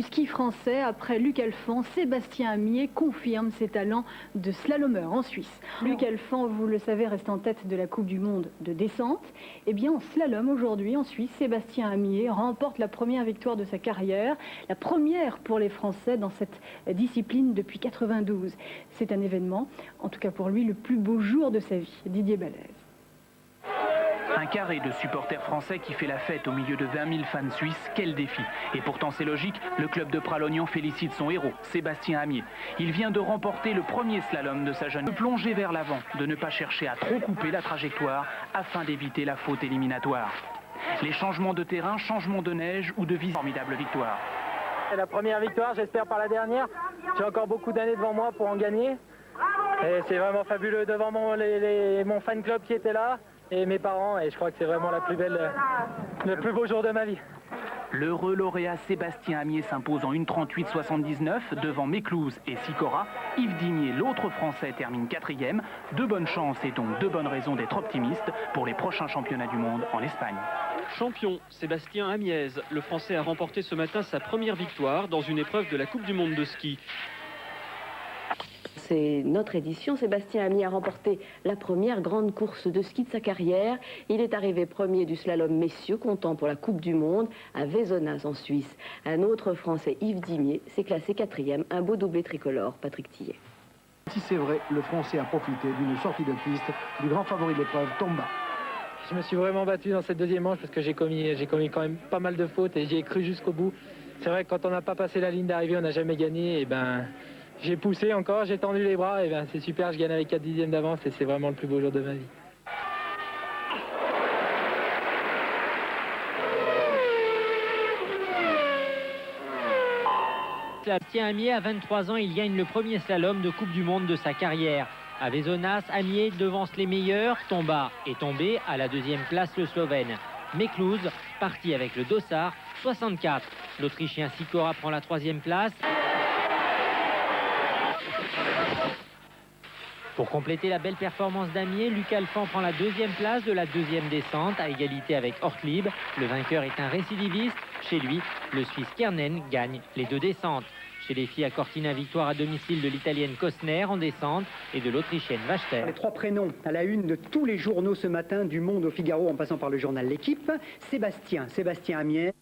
Ski français, après Luc Alphand, Sébastien Amier confirme ses talents de slalomeur en Suisse. Luc Alphand, vous le savez, reste en tête de la Coupe du Monde de descente. Eh bien, en slalom aujourd'hui, en Suisse, Sébastien Amier remporte la première victoire de sa carrière, la première pour les Français dans cette discipline depuis 92. C'est un événement, en tout cas pour lui, le plus beau jour de sa vie. Didier Balèze. Un carré de supporters français qui fait la fête au milieu de 20 000 fans suisses, quel défi! Et pourtant c'est logique, le club de Pralognan félicite son héros, Sébastien Amier. Il vient de remporter le premier slalom de sa jeune vie. De plonger vers l'avant, de ne pas chercher à trop couper la trajectoire afin d'éviter la faute éliminatoire. Les changements de terrain, changements de neige ou de visée, formidable victoire. C'est la première victoire, j'espère par la dernière. J'ai encore beaucoup d'années devant moi pour en gagner. Et c'est vraiment fabuleux devant mon fan club qui était là. Et mes parents, et je crois que c'est vraiment le plus beau jour de ma vie. L'heureux lauréat Sébastien Amier s'impose en 1:38,79 devant Méclouse et Sicora. Yves Digné, l'autre Français, termine 4e. De bonnes chances et donc de bonnes raisons d'être optimiste pour les prochains championnats du monde en Espagne. Champion, Sébastien Amiez. Le Français a remporté ce matin sa première victoire dans une épreuve de la Coupe du Monde de ski. C'est notre édition. Sébastien Amier a remporté la première grande course de ski de sa carrière. Il est arrivé premier du slalom messieurs, comptant pour la Coupe du Monde à Vézonas en Suisse. Un autre Français, Yves Digné, s'est classé 4e, un beau doublé tricolore, Patrick Tillet. Si c'est vrai, le Français a profité d'une sortie de piste du grand favori de l'épreuve, Tomba. Je me suis vraiment battu dans cette deuxième manche parce que j'ai commis quand même pas mal de fautes et j'y ai cru jusqu'au bout. C'est vrai que quand on n'a pas passé la ligne d'arrivée, on n'a jamais gagné. Et ben, j'ai poussé encore, j'ai tendu les bras, et ben c'est super, je gagne avec 4 dixièmes d'avance et c'est vraiment le plus beau jour de ma vie. Sébastien Amier, à 23 ans, il gagne le premier slalom de Coupe du Monde de sa carrière. À Vézonas, Amier devance les meilleurs, Tomba est tombé à la deuxième place le Slovène. Méclouse, parti avec le dossard, 64. L'Autrichien Sicora prend la 3e place. Pour compléter la belle performance d'Amier, Luc Alphand prend la 2e place de la 2e descente à égalité avec Ortlieb. Le vainqueur est un récidiviste. Chez lui, le Suisse Kernen gagne les 2 descentes. Chez les filles à Cortina, victoire à domicile de l'Italienne Costner en descente et de l'Autrichienne Wachter. Les 3 prénoms à la une de tous les journaux ce matin, du Monde au Figaro en passant par le journal L'Équipe. Sébastien Amier.